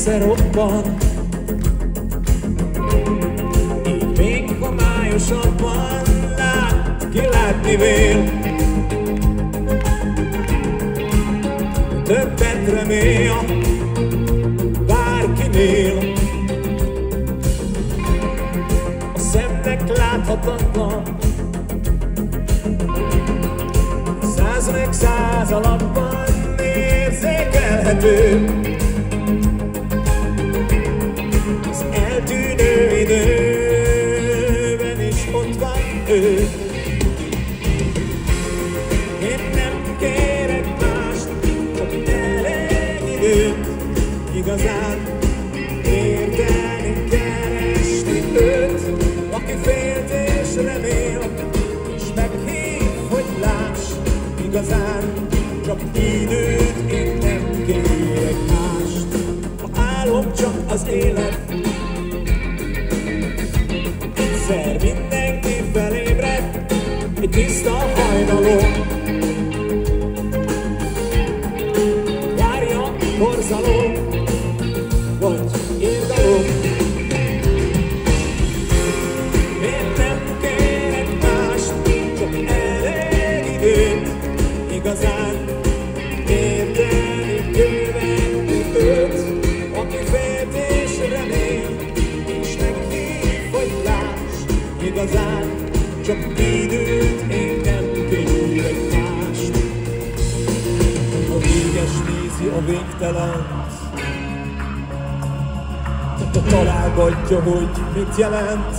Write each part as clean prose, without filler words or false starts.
összeroppan, így még homályosabban kilátni vél. Többet remél bárkinél, a szemnek láthatatlan, 100 meg 100 alapban érzékelhető. Az eltűnő időben is ott van ő. Én nem kérek mást, csak elég időt, igazán érteni, keresni őt, aki félt és remél, és meghív, hogy láss, igazán csak időt, én nem kérek mást. Ha álom csak az élet, egyszer mindenki felébred, egy tiszta hajnalon. Várja borzalom, vagy érdalom. Én nem kérek mást, csak elég időt, igazán érteni, követni őt, aki félt és remél, és meghív, hogy láss, igazán csak időt, én nem kérek mást. A véges nézi a végtelent, találgatja, hogy mit jelent,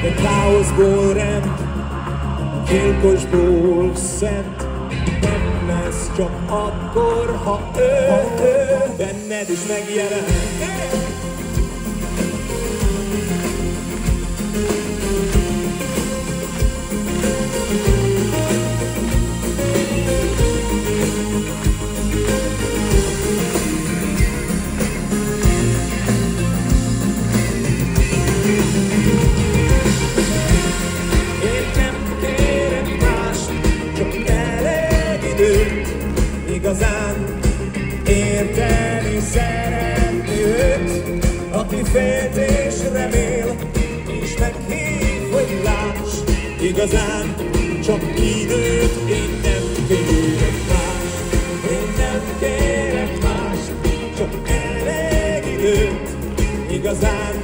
de káoszból rend, gyilkosból szent, nem lesz csak akkor, ha ő benned is megjelent. Igazán érteni, szeretni őt, aki félt és remél, és meghív, hogy láss, igazán csak időt, én nem kérek mást, én nem kérek mást, csak elég időt, igazán